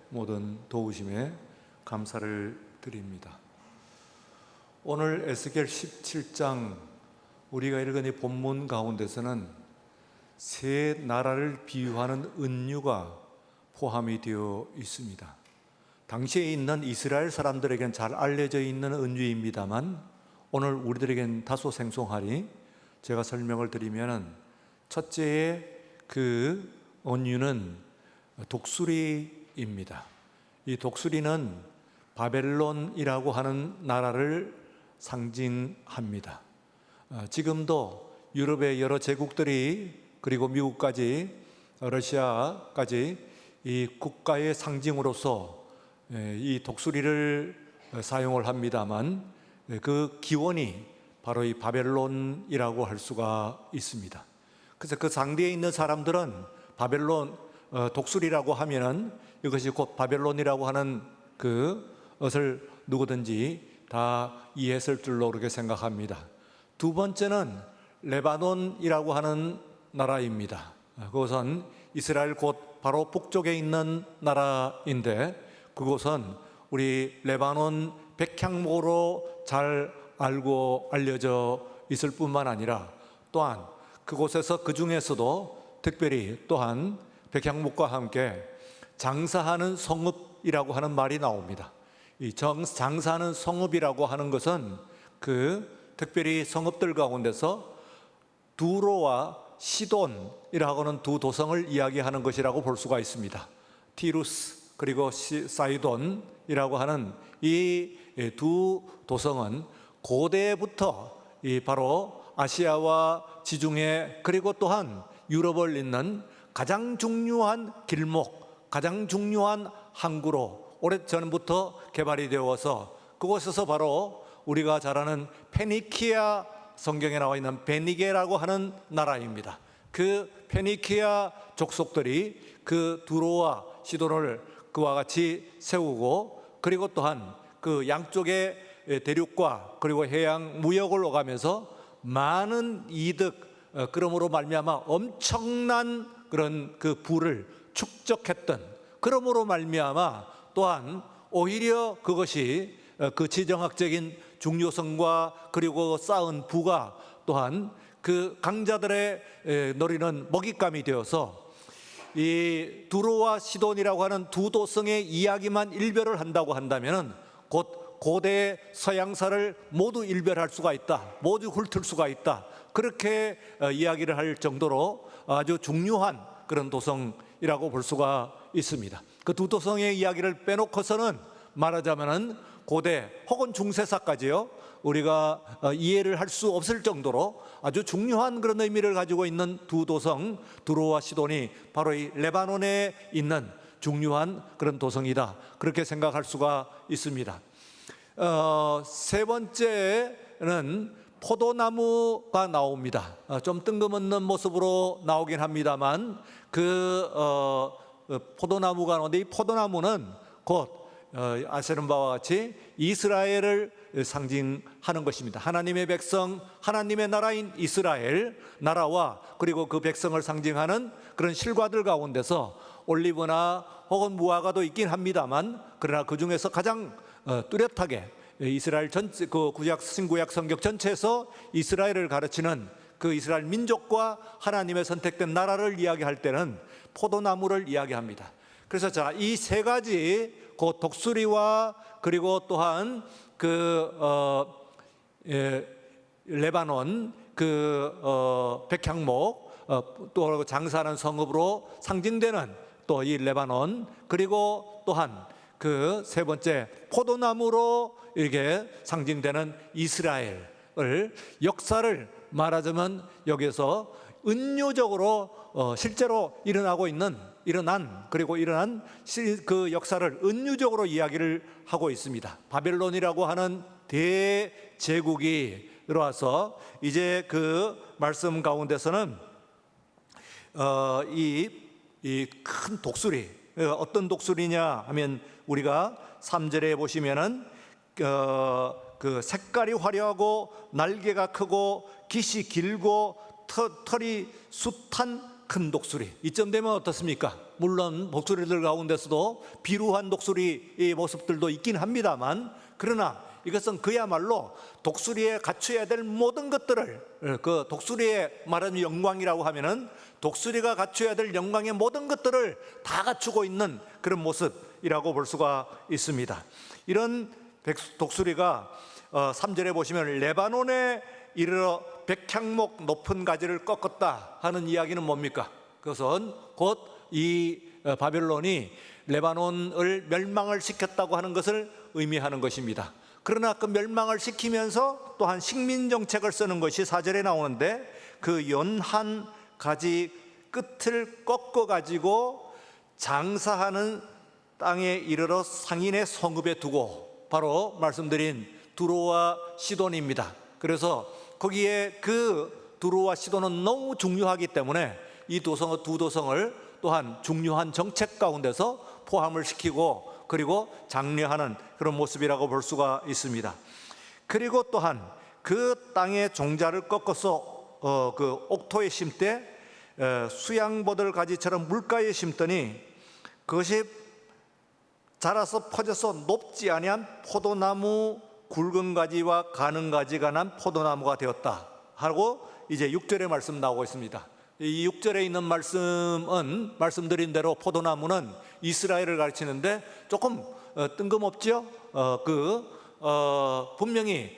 모든 도우심에 감사를 드립니다. 오늘 에스겔 17장 우리가 읽은 이 본문 가운데서는 세 나라를 비유하는 은유가 포함이 되어 있습니다. 당시에 있는 이스라엘 사람들에겐 잘 알려져 있는 은유입니다만 오늘 우리들에겐 다소 생소하니 제가 설명을 드리면은 첫째의 그 은유는 독수리입니다. 이 독수리는 바벨론이라고 하는 나라를 상징합니다. 지금도 유럽의 여러 제국들이 그리고 미국까지 러시아까지 이 국가의 상징으로서 이 독수리를 사용을 합니다만 그 기원이 바로 이 바벨론이라고 할 수가 있습니다. 그래서 그 상대에 있는 사람들은 바벨론 독수리라고 하면은 이것이 곧 바벨론이라고 하는 그것을 누구든지 다 이해했을 줄로 그렇게 생각합니다. 두 번째는 레바논이라고 하는 나라입니다. 그것은 이스라엘 곧 바로 북쪽에 있는 나라인데 그곳은 우리 레바논 백향목으로 잘 알고 알려져 있을 뿐만 아니라 또한 그곳에서 그 중에서도 특별히 또한 백향목과 함께 장사하는 성읍이라고 하는 말이 나옵니다. 이 장사하는 성읍이라고 하는 것은 특별히 성읍들 가운데서 두로와 시돈이라고 하는 두 도성을 이야기하는 것이라고 볼 수가 있습니다. 티루스 그리고 사이돈이라고 하는 이 두 도성은 고대부터 바로 아시아와 지중해 그리고 또한 유럽을 잇는 가장 중요한 길목, 가장 중요한 항구로 오래전부터 개발이 되어서 그곳에서 바로 우리가 잘 아는 페니키아 성경에 나와 있는 베니게라고 하는 나라입니다. 그 페니키아 족속들이 그 두로와 시돈을 그와 같이 세우고 그리고 또한 그 양쪽의 대륙과 그리고 해양 무역을 오가면서 많은 이득 그러므로 말미암아 엄청난 그런 그 부를 축적했던 그러므로 말미암아 또한 오히려 그것이 그 지정학적인 중요성과 그리고 쌓은 부가 또한 그 강자들의 노리는 먹잇감이 되어서 이 두로와 시돈이라고 하는 두 도성의 이야기만 일별을 한다고 한다면 곧 고대 서양사를 모두 일별할 수가 있다, 모두 훑을 수가 있다, 그렇게 이야기를 할 정도로 아주 중요한 그런 도성이라고 볼 수가 있습니다. 그 두 도성의 이야기를 빼놓고서는 말하자면은 고대 혹은 중세사까지요 우리가 이해를 할 수 없을 정도로 아주 중요한 그런 의미를 가지고 있는 두 도성 두로와 시돈이 바로 이 레바논에 있는 중요한 그런 도성이다, 그렇게 생각할 수가 있습니다. 세 번째는 포도나무가 나옵니다. 좀 뜬금없는 모습으로 나오긴 합니다만 포도나무가 나오는데 이 포도나무는 곧 아시는 바와 같이 이스라엘을 상징하는 것입니다. 하나님의 백성, 하나님의 나라인 이스라엘 나라와 그리고 그 백성을 상징하는 그런 실과들 가운데서 올리브나 혹은 무화과도 있긴 합니다만 그러나 그 중에서 가장 뚜렷하게 이스라엘 전체 그 신구약 성경 전체에서 이스라엘을 가르치는 그 이스라엘 민족과 하나님의 선택된 나라를 이야기할 때는 포도나무를 이야기합니다. 그래서 자, 이 세 가지 그 독수리와 그리고 또한 레바논 백향목 또 장사하는 성읍으로 상징되는 또 이 레바논 그리고 또한 그 세 번째 포도나무로 이렇게 상징되는 이스라엘을 역사를 말하자면 여기서 은유적으로 실제로 일어난 그 역사를 은유적으로 이야기를 하고 있습니다. 바벨론이라고 하는 대제국이 들어와서 이제 그 말씀 가운데서는 이 큰 독수리, 어떤 독수리냐 하면 우리가 3절에 보시면은 그 색깔이 화려하고 날개가 크고 깃이 길고 털이 숱한 큰 독수리, 이쯤 되면 어떻습니까? 물론 독수리들 가운데서도 비루한 독수리의 모습들도 있긴 합니다만, 그러나 이것은 그야말로 독수리에 갖춰야 될 모든 것들을, 그 독수리의 말하는 영광이라고 하면은 독수리가 갖춰야 될 영광의 모든 것들을 다 갖추고 있는 그런 모습이라고 볼 수가 있습니다. 이런 독수리가 3절에 보시면 레바논에 이르러 백향목 높은 가지를 꺾었다 하는 이야기는 뭡니까? 그것은 곧 이 바벨론이 레바논을 멸망을 시켰다고 하는 것을 의미하는 것입니다. 그러나 그 멸망을 시키면서 또한 식민정책을 쓰는 것이 4절에 나오는데, 그 연한 가지 끝을 꺾어 가지고 장사하는 땅에 이르러 상인의 성읍에 두고, 바로 말씀드린 두로와 시돈입니다. 그래서 거기에 그 두로와 시돈은 너무 중요하기 때문에 이 두 도성을 또한 중요한 정책 가운데서 포함을 시키고, 그리고 장려하는 그런 모습이라고 볼 수가 있습니다. 그리고 또한 그 땅의 종자를 꺾어서 그 옥토에 심되 수양보들 가지처럼 물가에 심더니 그것이 자라서 퍼져서 높지 아니한 포도나무 굵은 가지와 가는 가지가 난 포도나무가 되었다 하고 이제 6절의 말씀 나오고 있습니다. 이 6절에 있는 말씀은 말씀드린 대로 포도나무는 이스라엘을 가르치는데 조금 뜬금없죠. 분명히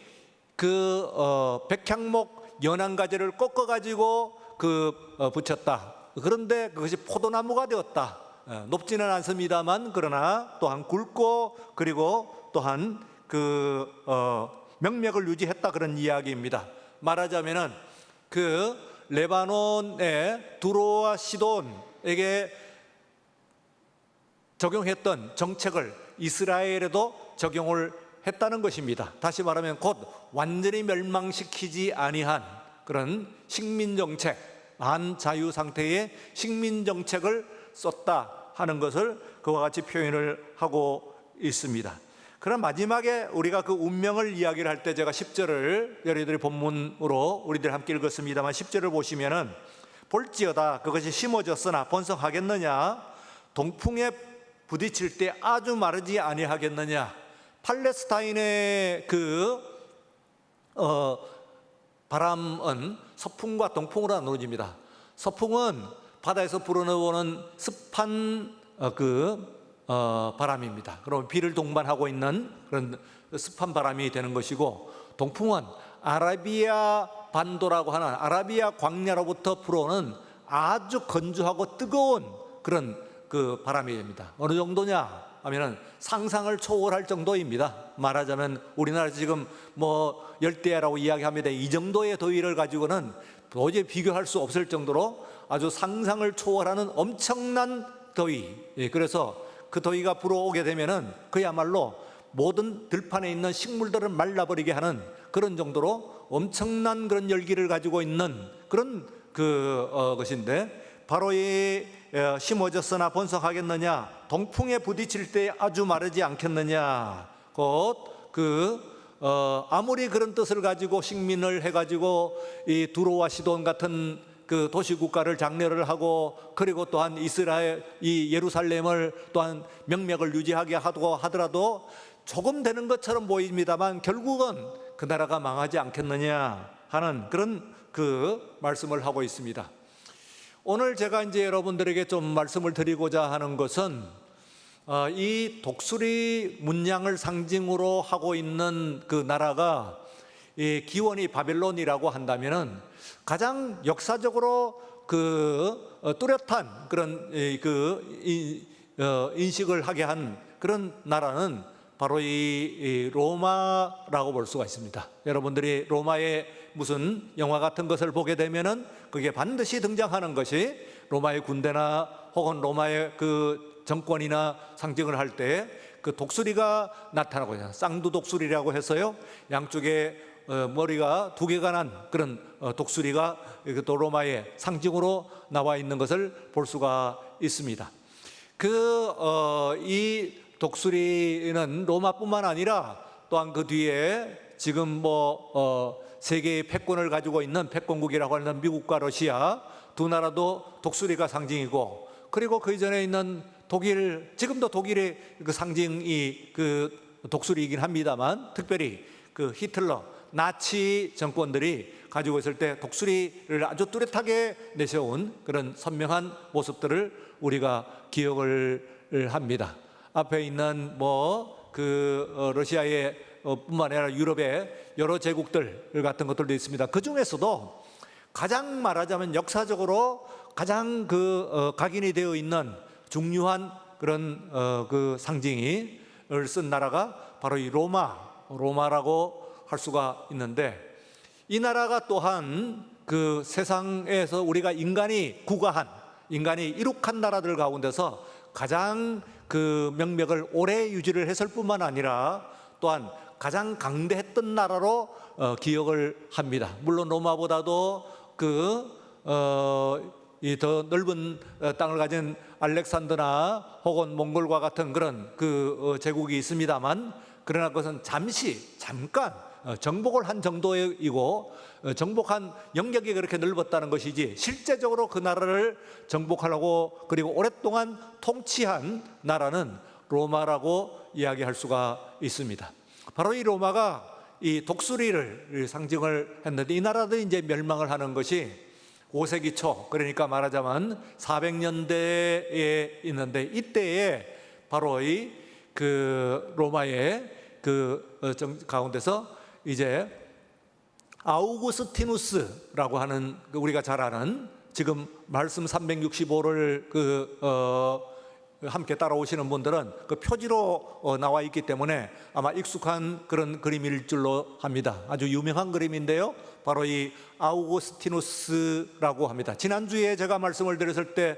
백향목 연한 가지를 꺾어 가지고 붙였다. 그런데 그것이 포도나무가 되었다. 높지는 않습니다만 그러나 또한 굵고, 그리고 또한 명맥을 유지했다, 그런 이야기입니다. 말하자면은 레바논의 두로와 시돈에게 적용했던 정책을 이스라엘에도 적용을 했다는 것입니다. 다시 말하면 곧 완전히 멸망시키지 아니한 그런 식민정책, 반자유 상태의 식민정책을 썼다 하는 것을 그와 같이 표현을 하고 있습니다. 그럼 마지막에 우리가 그 운명을 이야기를 할 때 제가 10절을 여러분들이 본문으로 우리들 함께 읽었습니다만, 10절을 보시면은 볼지어다 그것이 심어졌으나 번성하겠느냐, 동풍에 부딪힐 때 아주 마르지 아니하겠느냐. 팔레스타인의 바람은 서풍과 동풍으로 나눠집니다. 서풍은 바다에서 불어넣어오는 습한 바람입니다. 그럼 비를 동반하고 있는 그런 습한 바람이 되는 것이고, 동풍은 아라비아 반도라고 하는 아라비아 광야로부터 불어오는 아주 건조하고 뜨거운 그런 바람이 됩니다. 어느 정도냐 하면은 상상을 초월할 정도입니다. 말하자면 우리나라 지금 열대야라고 이야기합니다. 이 정도의 더위를 가지고는 도저히 비교할 수 없을 정도로 아주 상상을 초월하는 엄청난 더위. 그래서 그 더위가 불어오게 되면은 그야말로 모든 들판에 있는 식물들을 말라버리게 하는 그런 정도로 엄청난 그런 열기를 가지고 있는 그런 것인데, 바로 이 심어졌으나 번성하겠느냐, 동풍에 부딪힐 때 아주 마르지 않겠느냐. 곧 아무리 그런 뜻을 가지고 식민을 해가지고 이 두로와 시돈 같은 도시국가를 장려를 하고, 그리고 또한 이스라엘 이 예루살렘을 또한 명맥을 유지하게 하더라도 조금 되는 것처럼 보입니다만 결국은 그 나라가 망하지 않겠느냐 하는 그런 말씀을 하고 있습니다. 오늘 제가 이제 여러분들에게 좀 말씀을 드리고자 하는 것은 이 독수리 문양을 상징으로 하고 있는 그 나라가 이 기원이 바벨론이라고 한다면은 가장 역사적으로 뚜렷한 그런 인식을 하게 한 그런 나라는 바로 이 로마라고 볼 수가 있습니다. 여러분들이 로마의 무슨 영화 같은 것을 보게 되면은 그게 반드시 등장하는 것이 로마의 군대나 혹은 로마의 정권이나 상징을 할 때 독수리가 나타나고 있어요. 쌍두 독수리라고 해서요, 양쪽에 머리가 두 개가 난 그런 독수리가 또 로마의 상징으로 나와 있는 것을 볼 수가 있습니다. 이 독수리는 로마뿐만 아니라 또한 그 뒤에 지금 세계의 패권을 가지고 있는 패권국이라고 하는 미국과 러시아, 두 나라도 독수리가 상징이고, 그리고 그 이전에 있는 독일, 지금도 독일의 그 상징이 그 독수리이긴 합니다만, 특별히 그 히틀러 나치 정권들이 가지고 있을 때 독수리를 아주 뚜렷하게 내세운 그런 선명한 모습들을 우리가 기억을 합니다. 앞에 있는 러시아의 뿐만 아니라 유럽의 여러 제국들 같은 것들도 있습니다. 그 중에서도 가장 말하자면 역사적으로 가장 각인이 되어 있는 중요한 그런 그 상징을 쓴 나라가 바로 이 로마라고 할 수가 있는데, 이 나라가 또한 그 세상에서 우리가 인간이 이룩한 나라들 가운데서 가장 그 명맥을 오래 유지를 했을 뿐만 아니라 또한 가장 강대했던 나라로 기억을 합니다. 물론 로마보다도 이 더 넓은 땅을 가진 알렉산더나 혹은 몽골과 같은 그런 제국이 있습니다만, 그러나 그것은 잠깐 정복을 한 정도이고, 정복한 영역이 그렇게 넓었다는 것이지, 실제적으로 그 나라를 정복하려고 그리고 오랫동안 통치한 나라는 로마라고 이야기할 수가 있습니다. 바로 이 로마가 이 독수리를 상징을 했는데, 이 나라도 이제 멸망을 하는 것이 5세기 초, 그러니까 말하자면 400년대에 있는데, 이때에 바로 이 로마의 가운데서 이제 아우구스티누스라고 하는, 우리가 잘 아는, 지금 말씀 365를 함께 따라오시는 분들은 그 표지로 나와 있기 때문에 아마 익숙한 그런 그림일 줄로 합니다. 아주 유명한 그림인데요, 바로 이 아우구스티누스라고 합니다. 지난주에 제가 말씀을 드렸을 때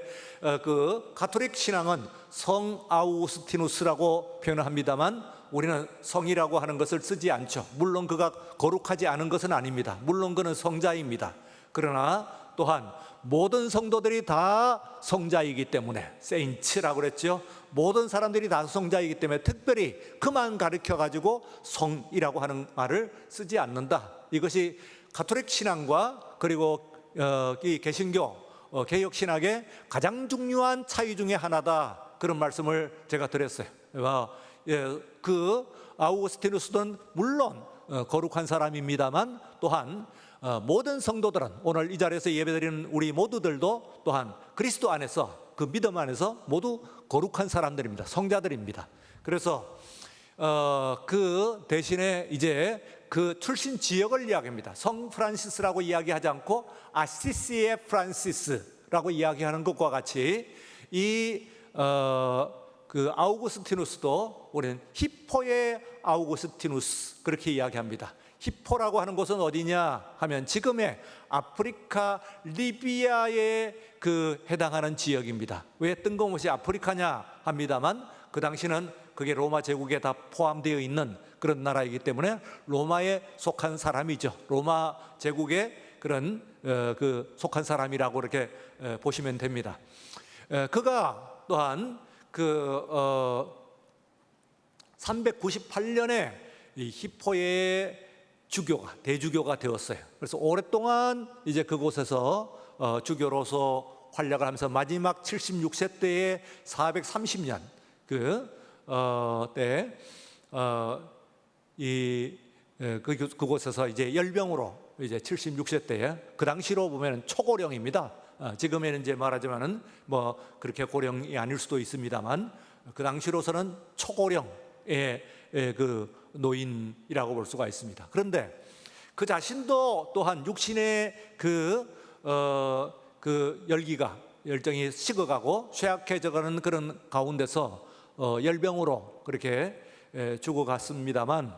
가톨릭 신앙은 성 아우구스티누스라고 표현을 합니다만, 우리는 성이라고 하는 것을 쓰지 않죠. 물론 그가 거룩하지 않은 것은 아닙니다. 물론 그는 성자입니다. 그러나 또한 모든 성도들이 다 성자이기 때문에, 세인츠라고 그랬죠. 모든 사람들이 다 성자이기 때문에 특별히 그만 가르쳐 가지고 성이라고 하는 말을 쓰지 않는다. 이것이 가톨릭 신앙과 그리고 이 개신교 개혁 신학의 가장 중요한 차이 중에 하나다, 그런 말씀을 제가 드렸어요. 아우구스티누스는 물론 거룩한 사람입니다만, 또한 모든 성도들은, 오늘 이 자리에서 예배드리는 우리 모두들도 또한 그리스도 안에서, 그 믿음 안에서 모두 거룩한 사람들입니다. 성자들입니다. 그래서 그 대신에 이제 그 출신 지역을 이야기합니다. 성 프란시스라고 이야기하지 않고 아시시의 프란시스라고 이야기하는 것과 같이 그 아우구스티누스도 우리는 히포의 아우구스티누스 그렇게 이야기합니다. 히포라고 하는 곳은 어디냐 하면 지금의 아프리카 리비아에 해당하는 지역입니다. 왜 뜬금없이 아프리카냐 합니다만, 그 당시는 그게 로마 제국에 다 포함되어 있는 그런 나라이기 때문에 로마에 속한 사람이죠. 로마 제국의 그런 속한 사람이라고 이렇게 보시면 됩니다. 그가 또한 398년에 이 히포의 대주교가 되었어요. 그래서 오랫동안 이제 그곳에서 주교로서 활약을 하면서 마지막 76세 때에 430년 그곳에서 이제 열병으로 이제 76세 때에, 그 당시로 보면 초고령입니다. 지금에는 이제 말하자면은 그렇게 고령이 아닐 수도 있습니다만, 그 당시로서는 초고령의 노인이라고 볼 수가 있습니다. 그런데 그 자신도 또한 육신의 열정이 식어가고 쇠약해져가는 그런 가운데서 열병으로 그렇게 죽어갔습니다만,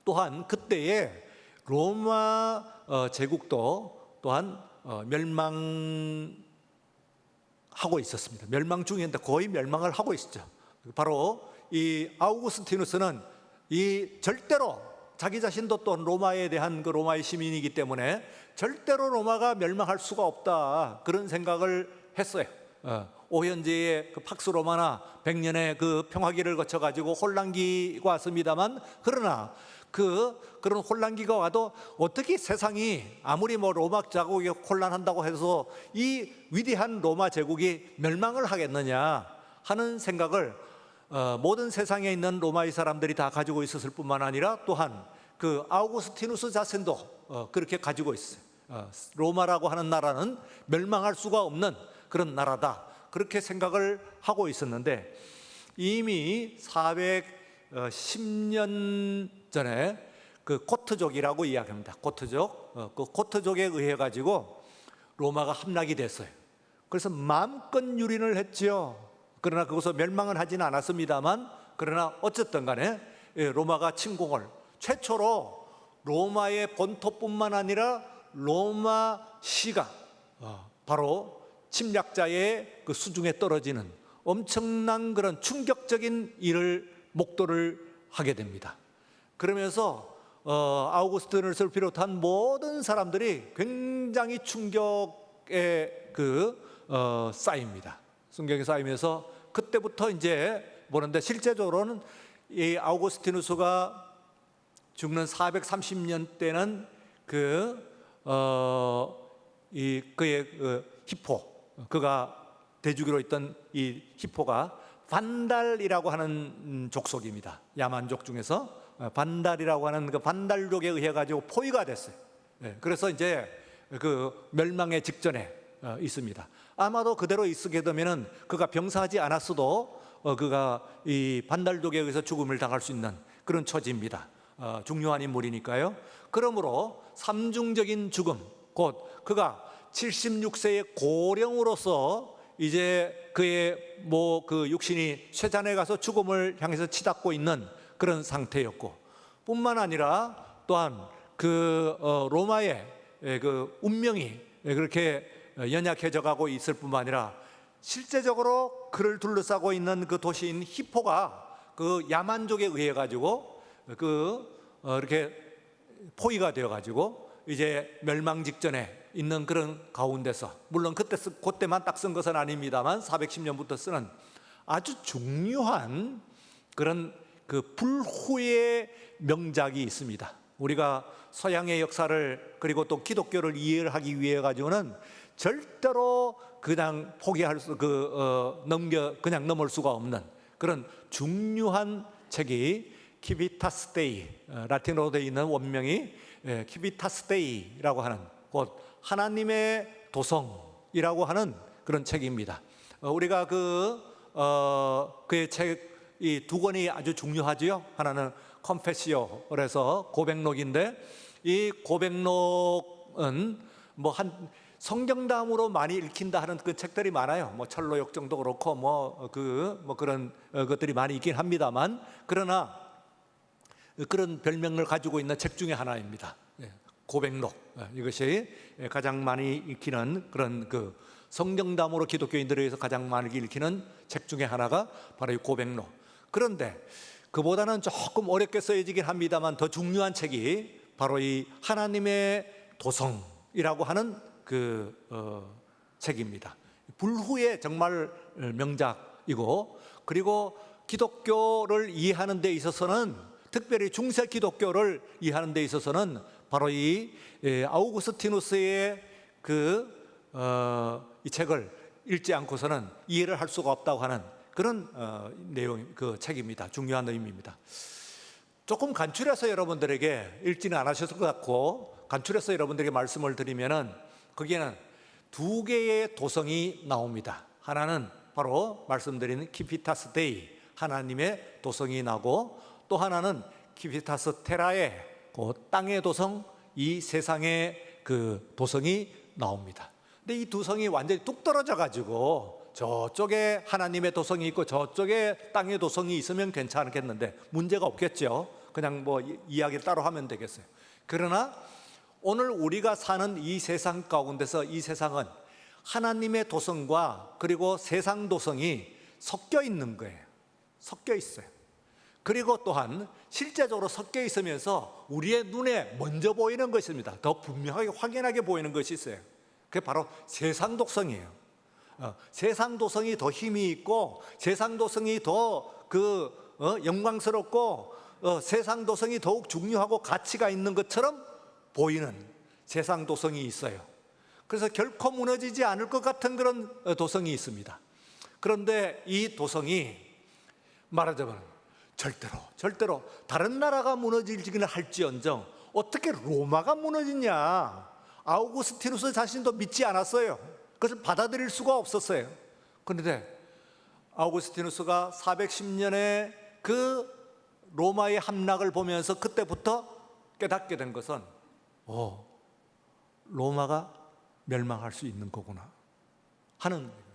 또한 그때에 로마 제국도 또한 멸망하고 있었습니다. 멸망 중인데 거의 멸망을 하고 있었죠. 바로 이 아우구스티누스는 절대로 자기 자신도 또 로마에 대한 로마의 시민이기 때문에 절대로 로마가 멸망할 수가 없다, 그런 생각을 했어요. 오현재의 그 팍스 로마나 100년의 그 평화기를 거쳐가지고 혼란기가 왔습니다만, 그러나 그런 혼란기가 와도 어떻게 세상이 아무리 뭐 로마 제국이 혼란한다고 해서 이 위대한 로마 제국이 멸망을 하겠느냐 하는 생각을 모든 세상에 있는 로마의 사람들이 다 가지고 있었을 뿐만 아니라, 또한 그 아우구스티누스 자신도 그렇게 가지고 있어요. 로마라고 하는 나라는 멸망할 수가 없는 그런 나라다, 그렇게 생각을 하고 있었는데, 이미 410년 전에 그 고트족이라고 이야기합니다. 고트족, 그 고트족에 의해 가지고 로마가 함락이 됐어요. 그래서 마음껏 유린을 했지요. 그러나 그것을 멸망은 하지는 않았습니다만, 그러나 어쨌든 간에 로마가 침공을, 최초로 로마의 본토뿐만 아니라 로마시가 바로 침략자의 그 수중에 떨어지는 엄청난 그런 충격적인 일을 목도를 하게 됩니다. 그러면서 아우구스티누스를 비롯한 모든 사람들이 굉장히 충격에 쌓입니다. 충격에 쌓이면서 그때부터 이제 보는데, 실제적으로는 이 아우구스티누스가 죽는 430년 때는 그의 히포, 그가 대주기로 있던 이 히포가 반달이라고 하는 족속입니다. 야만족 중에서 반달이라고 하는 그 반달족에 의해 가지고 포위가 됐어요. 그래서 이제 그 멸망의 직전에 있습니다. 아마도 그대로 있게 되면은 그가 병사하지 않았어도 그가 이 반달족에 의해서 죽음을 당할 수 있는 그런 처지입니다. 중요한 인물이니까요. 그러므로 삼중적인 죽음, 곧 그가 76세의 고령으로서 이제 그의 그 육신이 쇠잔에 가서 죽음을 향해서 치닫고 있는 그런 상태였고, 뿐만 아니라 또한 로마의 그 운명이 그렇게 연약해져 가고 있을 뿐만 아니라, 실제적으로 그를 둘러싸고 있는 그 도시인 히포가 그 야만족에 의해 가지고 이렇게 포위가 되어 가지고 이제 멸망 직전에 있는 그런 가운데서, 물론 그때만 딱 쓴 것은 아닙니다만 410년부터 쓰는 아주 중요한 그런 그 불후의 명작이 있습니다. 우리가 서양의 역사를, 그리고 또 기독교를 이해를 하기 위해 가지고는 절대로 그냥 포기할 수, 그냥 넘을 수가 없는 그런 중요한 책이 키비타스 데이, 라틴어로 되어 있는 원명이 키비타스 데이라고 하는, 곧 하나님의 도성이라고 하는 그런 책입니다. 우리가 그의 책 이 두 권이 아주 중요하지요. 하나는 컴페시오, 그래서 고백록인데, 이 고백록은 뭐 성경담으로 많이 읽힌다 하는 그 책들이 많아요. 뭐 철로역정도 그렇고 그런 것들이 많이 있긴 합니다만, 그러나 그런 별명을 가지고 있는 책 중에 하나입니다. 고백록, 이것이 가장 많이 읽히는 그런 성경담으로 기독교인들에 의해서 가장 많이 읽히는 책 중에 하나가 바로 이 고백록. 그런데 그보다는 조금 어렵게 쓰여지긴 합니다만, 더 중요한 책이 바로 이 하나님의 도성이라고 하는 책입니다. 불후의 정말 명작이고, 그리고 기독교를 이해하는 데 있어서는, 특별히 중세 기독교를 이해하는 데 있어서는 바로 이 아우구스티누스의 이 책을 읽지 않고서는 이해를 할 수가 없다고 하는 그런 내용, 그 책입니다. 중요한 의미입니다. 조금 간추려서 여러분들에게, 읽지는 않으셨을 것 같고 간추려서 여러분들에게 말씀을 드리면은, 거기에는 두 개의 도성이 나옵니다. 하나는 바로 말씀드리는 키피타스 데이, 하나님의 도성이 나고, 또 하나는 키피타스 테라의 그 땅의 도성, 이 세상의 그 도성이 나옵니다. 근데 이 두 성이 완전히 뚝 떨어져 가지고 저쪽에 하나님의 도성이 있고 저쪽에 땅의 도성이 있으면 괜찮겠는데 문제가 없겠죠. 그냥 뭐 이야기를 따로 하면 되겠어요. 그러나 오늘 우리가 사는 이 세상 가운데서, 이 세상은 하나님의 도성과 그리고 세상 도성이 섞여 있는 거예요. 섞여 있어요. 그리고 또한 실제적으로 섞여 있으면서 우리의 눈에 먼저 보이는 것입니다. 더 분명하게 확연하게 보이는 것이 있어요. 그게 바로 세상 독성이에요. 세상 도성이 더 힘이 있고 세상 도성이 더 영광스럽고 세상 도성이 더욱 중요하고 가치가 있는 것처럼 보이는 세상 도성이 있어요. 그래서 결코 무너지지 않을 것 같은 그런 도성이 있습니다. 그런데 이 도성이 말하자면 절대로 다른 나라가 무너지기는 할지언정 어떻게 로마가 무너지냐, 아우구스티누스 자신도 믿지 않았어요. 그것을 받아들일 수가 없었어요. 그런데 아우구스티누스가 410년에 그 로마의 함락을 보면서 그때부터 깨닫게 된 것은 로마가 멸망할 수 있는 거구나 하는 거예요.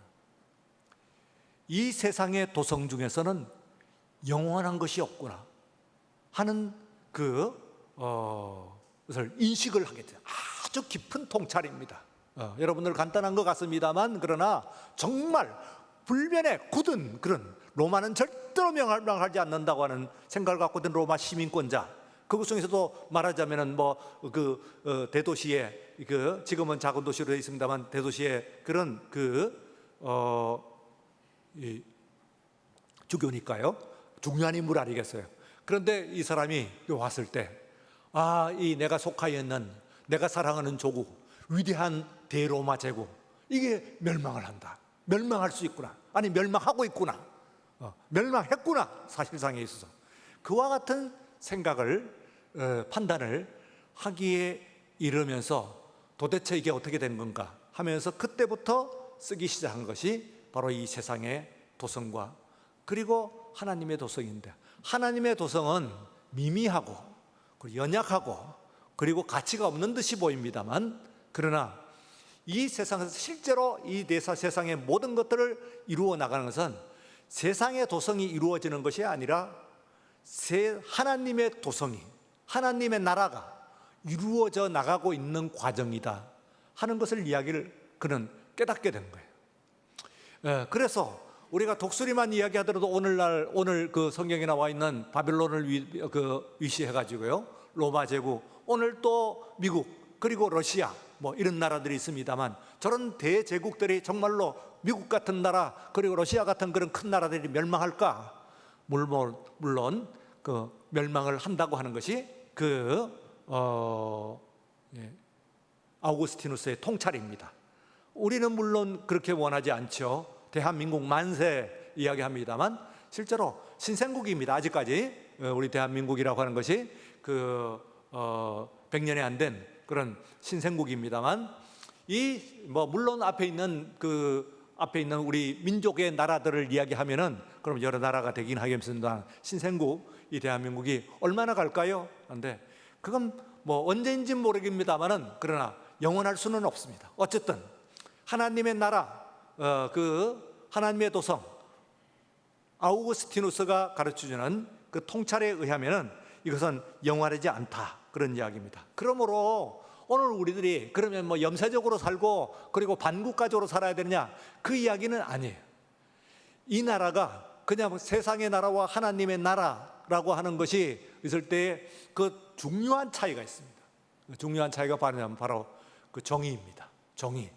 이 세상의 도성 중에서는 영원한 것이 없구나 하는 그것을 인식을 하게 돼요. 아주 깊은 통찰입니다. 여러분들 간단한 것 같습니다만 그러나 정말 불변의 굳은 그런 로마는 절대로 멸망하지 않는다고 하는 생각을 갖고 있는 로마 시민권자, 그것 중에서도 말하자면은 대도시에 지금은 작은 도시로 되어 있습니다만 대도시에 그런 주교니까요, 중요한 인물 아니겠어요. 그런데 이 사람이 왔을 때 이 내가 속하여 있는 내가 사랑하는 조국, 위대한 대로마 제국, 이게 멸망을 한다, 멸망할 수 있구나, 아니 멸망하고 있구나, 멸망했구나, 사실상에 있어서 그와 같은 생각을 판단을 하기에 이르면서 도대체 이게 어떻게 된 건가 하면서 그때부터 쓰기 시작한 것이 바로 이 세상의 도성과 그리고 하나님의 도성인데, 하나님의 도성은 미미하고 연약하고 그리고 가치가 없는 듯이 보입니다만, 그러나 이 세상에서 실제로 이 세상의 모든 것들을 이루어 나가는 것은 세상의 도성이 이루어지는 것이 아니라 하나님의 도성이, 하나님의 나라가 이루어져 나가고 있는 과정이다 하는 것을 이야기를 그는 깨닫게 된 거예요. 그래서 우리가 독수리만 이야기하더라도 오늘 그 성경에 나와 있는 바벨론을 위시해 가지고요, 로마 제국, 오늘 또 미국, 그리고 러시아 이런 나라들이 있습니다만, 저런 대제국들이 정말로 미국 같은 나라 그리고 러시아 같은 그런 큰 나라들이 멸망할까? 물론 멸망을 한다고 하는 것이 아우구스티누스의 통찰입니다. 우리는 물론 그렇게 원하지 않죠. 대한민국 만세 이야기합니다만 실제로 신생국입니다. 아직까지 우리 대한민국이라고 하는 것이 100년이 안 된 그런 신생국입니다만, 물론 앞에 있는 우리 민족의 나라들을 이야기하면은 그럼 여러 나라가 되긴 하겠습니다. 신생국 이 대한민국이 얼마나 갈까요? 그런데 그건 언제인지 모르겠습니다만은 그러나 영원할 수는 없습니다. 어쨌든 하나님의 나라, 하나님의 도성, 아우구스티누스가 가르쳐주는 그 통찰에 의하면은 이것은 영원하지 않다, 그런 이야기입니다. 그러므로 오늘 우리들이 그러면 염세적으로 살고 그리고 반국가적으로 살아야 되느냐, 그 이야기는 아니에요. 이 나라가 그냥 세상의 나라와 하나님의 나라라고 하는 것이 있을 때 그 중요한 차이가 있습니다. 중요한 차이가 바로 그 정의입니다. 정의.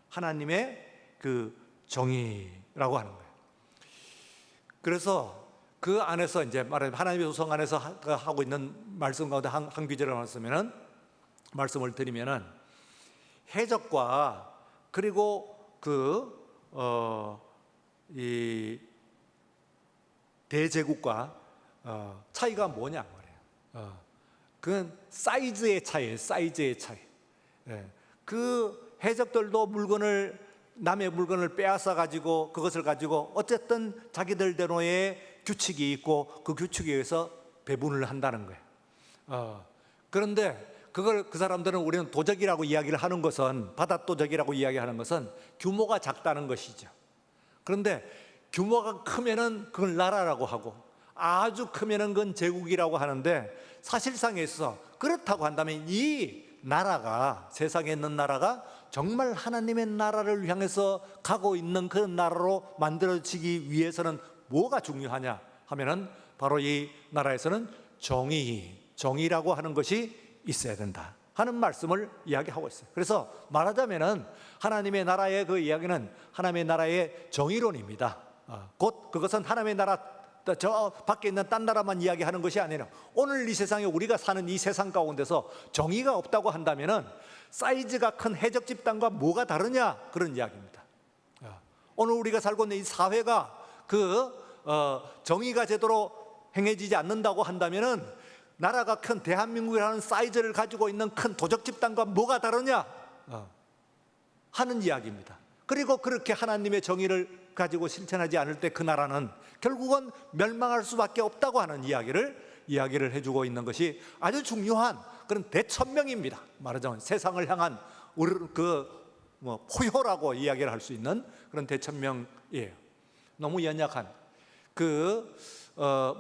하나님의 그 정의라고 하는 거예요. 그래서 그 안에서 이제 하나님의 도성 안에서 하고 있는 말씀 가운데 한 귀절을 말씀을 드리면은, 해적과 그리고 이 대제국과 차이가 뭐냐 말이에요. 그건 사이즈의 차이예요. 사이즈의 차이. 그 해적들도 남의 물건을 빼앗아 가지고 그것을 가지고 어쨌든 자기들대로의 규칙이 있고 그 규칙에 의해서 배분을 한다는 거예요. 그런데 그 사람들은 우리는 도적이라고 이야기를 하는 것은, 바다도적이라고 이야기하는 것은 규모가 작다는 것이죠. 그런데 규모가 크면은 그걸 나라라고 하고 아주 크면은 그건 제국이라고 하는데, 사실상에 있어서 그렇다고 한다면 이 나라가, 세상에 있는 나라가 정말 하나님의 나라를 향해서 가고 있는 그런 나라로 만들어지기 위해서는 뭐가 중요하냐 하면은 바로 이 나라에서는 정의라고 하는 것이 있어야 된다 하는 말씀을 이야기하고 있어요. 그래서 말하자면은 하나님의 나라의 그 이야기는 하나님의 나라의 정의론입니다. 곧 그것은 하나님의 나라 저 밖에 있는 딴 나라만 이야기하는 것이 아니라 오늘 이 세상에 우리가 사는 이 세상 가운데서 정의가 없다고 한다면은 사이즈가 큰 해적 집단과 뭐가 다르냐, 그런 이야기입니다. 오늘 우리가 살고 있는 이 사회가 정의가 제대로 행해지지 않는다고 한다면은 나라가 큰 대한민국이라는 사이즈를 가지고 있는 큰 도적 집단과 뭐가 다르냐 하는 이야기입니다. 그리고 그렇게 하나님의 정의를 가지고 실천하지 않을 때 그 나라는 결국은 멸망할 수밖에 없다고 하는 이야기를 해주고 있는 것이 아주 중요한 그런 대천명입니다. 말하자면 세상을 향한 포효라고 이야기를 할 수 있는 그런 대천명이에요. 너무 연약한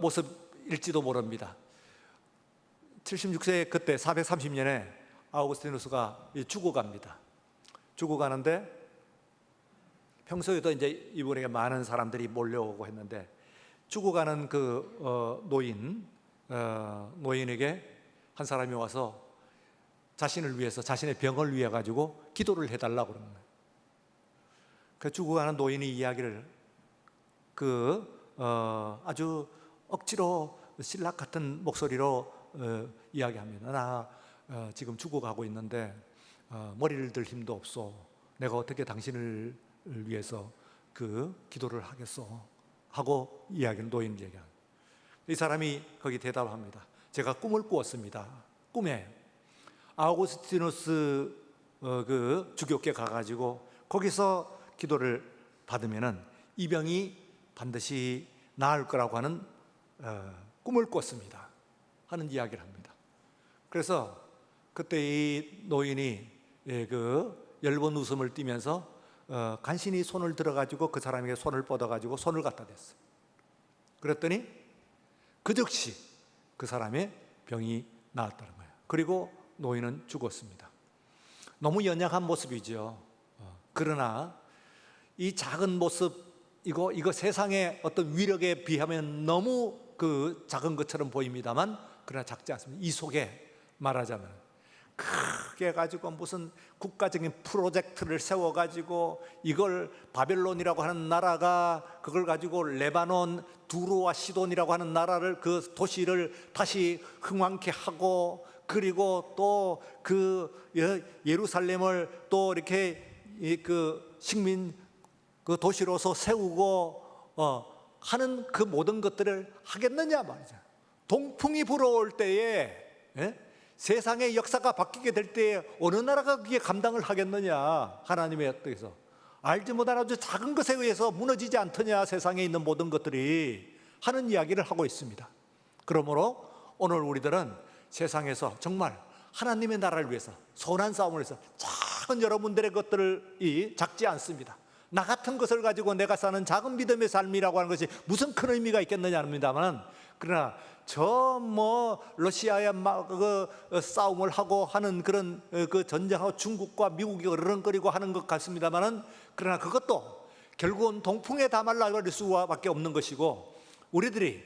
모습일지도 모릅니다. 76세 그때 430년에 아우구스티누스가 죽어갑니다. 죽어가는데 평소에도 이제 이분에게 많은 사람들이 몰려오고 했는데 죽어가는 노인에게 한 사람이 와서 자신을 위해서, 자신의 병을 위해 가지고 기도를 해달라고 그러는 거예요. 그 죽어가는 노인이 이야기를 아주 억지로 신락 같은 목소리로 이야기합니다. 나 지금 죽어가고 있는데 머리를 들 힘도 없어. 내가 어떻게 당신을 위해서 기도를 하겠어 하고 노인 얘기합니다. 이 사람이 거기 대답합니다. 제가 꿈을 꾸었습니다. 꿈에 아우구스티누스 주교께 가가지고 거기서 기도를 받으면은 이 병이 반드시 나을 거라고 하는 꿈을 꿨습니다 하는 이야기를 합니다. 그래서 그때 이 노인이 엷은 웃음을 띠면서 간신히 손을 들어가지고 그 사람에게 손을 뻗어가지고 손을 갖다 댔어요. 그랬더니 그 즉시 그 사람의 병이 나았다는 거예요. 그리고 노인은 죽었습니다. 너무 연약한 모습이죠. 그러나 이 작은 모습, 이거 세상의 어떤 위력에 비하면 너무 작은 것처럼 보입니다만 그러나 작지 않습니다. 이 속에 말하자면 크게 가지고 무슨 국가적인 프로젝트를 세워가지고 이걸 바벨론이라고 하는 나라가 그걸 가지고 레바논, 두로와 시돈이라고 하는 나라를 그 도시를 다시 흥왕케 하고 그리고 또 예루살렘을 또 이렇게 식민 도시로서 세우고 하는 그 모든 것들을 하겠느냐 말이죠. 동풍이 불어올 때에 세상의 역사가 바뀌게 될 때에 어느 나라가 그게 감당을 하겠느냐. 하나님의 뜻에서 알지 못하는 아주 작은 것에 의해서 무너지지 않더냐 세상에 있는 모든 것들이 하는 이야기를 하고 있습니다. 그러므로 오늘 우리들은 세상에서 정말 하나님의 나라를 위해서 선한 싸움을 해서 작은 여러분들의 것들이 작지 않습니다. 나 같은 것을 가지고 내가 사는 작은 믿음의 삶이라고 하는 것이 무슨 큰 의미가 있겠느냐 합니다만 그러나 러시아의 싸움을 하고 하는 그런 전쟁하고 중국과 미국이 으르렁거리고 하는 것 같습니다만은 그러나 그것도 결국은 동풍에 다 말라버릴 수밖에 없는 것이고 우리들이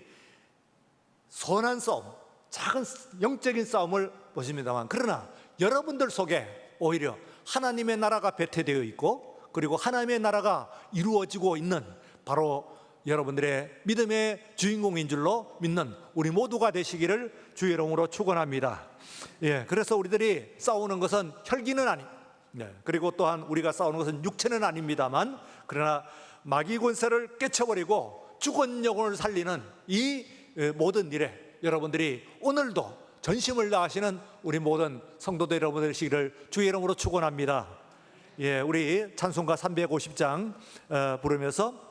선한 싸움, 작은 영적인 싸움을 보십니다만 그러나 여러분들 속에 오히려 하나님의 나라가 배태되어 있고 그리고 하나님의 나라가 이루어지고 있는 바로 여러분들의 믿음의 주인공인 줄로 믿는 우리 모두가 되시기를 주의 이름으로 축원합니다. 그래서 우리들이 싸우는 것은 혈기는 그리고 또한 우리가 싸우는 것은 육체는 아닙니다만 그러나 마귀 권세를 깨쳐버리고 죽은 영혼을 살리는 이 모든 일에 여러분들이 오늘도 전심을 다하시는 우리 모든 성도들 여러분들 되시기를 주의 이름으로 축원합니다. 우리 찬송가 350장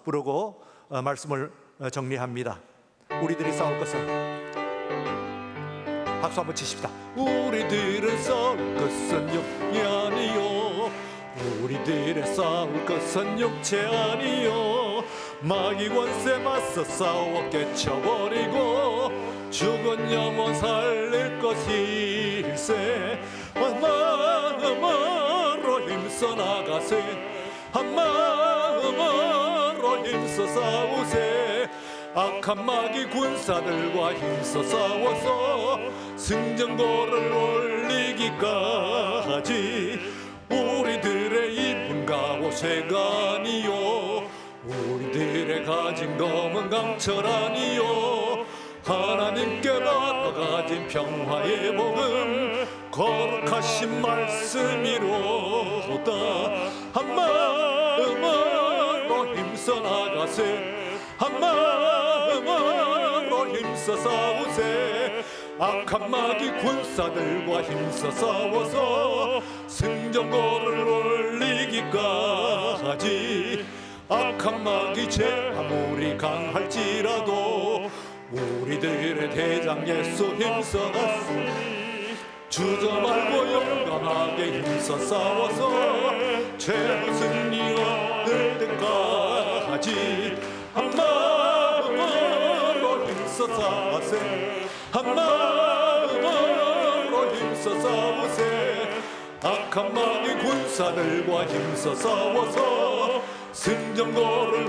부르고 말씀을 정리합니다. 우리들이 싸울 것은 박수 한번 치십시다. 우리들은 싸울 것은 육이 아니요 우리들의 싸울 것은 육체 아니요 마귀 권세 맞서 싸워 깨쳐버리고 죽은 영혼 살릴 것일세 마음으로 힘써 나가세 한 마음으로 힘써 싸우세 악한 마귀 군사들과 힘써 싸워서 승전고를 올리기까지 우리들의 이쁜 갑옷쇠가 아니요 우리들의 가진 검은 강철 아니요 하나님께 받아 가진 평화의 복음 거룩하신 말씀이로다. 한 마음으로 힘써 나가세 한 마음으로 힘써 싸우세 악한 마귀 군사들과 힘써 싸워서 승전고를 올리기까지 악한 마귀 죄 아무리 강할지라도 우리들의 대장 예수 힘써 가세 주저 말고 용감하게 힘써 싸워서 죄로 승리 얻을 때까지 한 마음으로 힘써 싸우세 한 마음으로 힘써 싸우세 악한 마귀 군사들과 힘써 싸워서 승전고를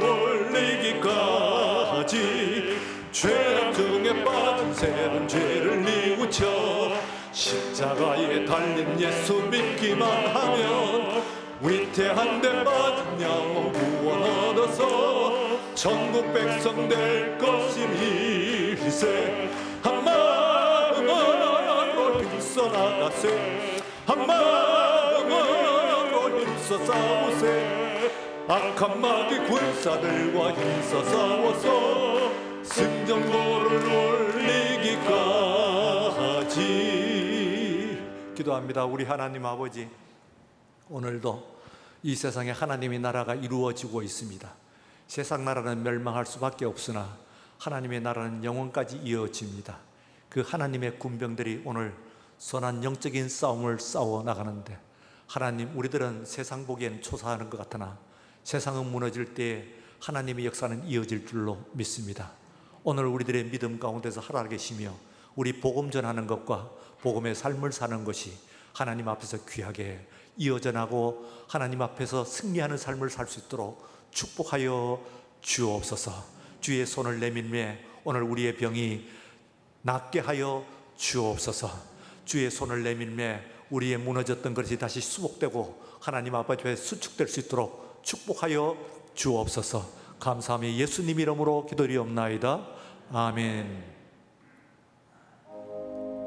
올리기까지 죄악 중에 빠진 새로운 죄를 뉘우쳐 십자가에 달린 예수 믿기만 하면 위태한데 빠진 영혼 구원 얻어서 천국 백성 될 것임일세. 한 마음으로 힘써 나가세 한 마음으로 힘써 싸우세 악한 마귀 군사들과 힘써 싸워서 승전고를 올리기까지. 기도합니다. 우리 하나님 아버지, 오늘도 이 세상에 하나님의 나라가 이루어지고 있습니다. 세상 나라는 멸망할 수밖에 없으나 하나님의 나라는 영원까지 이어집니다. 그 하나님의 군병들이 오늘 선한 영적인 싸움을 싸워 나가는데, 하나님, 우리들은 세상 보기엔 초사하는 것 같으나 세상은 무너질 때에 하나님의 역사는 이어질 줄로 믿습니다. 오늘 우리들의 믿음 가운데서 살아계시며 우리 복음 전하는 것과 복음의 삶을 사는 것이 하나님 앞에서 귀하게 이어져나고 하나님 앞에서 승리하는 삶을 살 수 있도록 축복하여 주옵소서. 주의 손을 내밀매 오늘 우리의 병이 낫게 하여 주옵소서. 주의 손을 내밀매 우리의 무너졌던 것이 다시 수복되고 하나님 앞에 수축될 수 있도록 축복하여 주옵소서. 감사하며 예수님 이름으로 기도드리옵나이다. 아멘.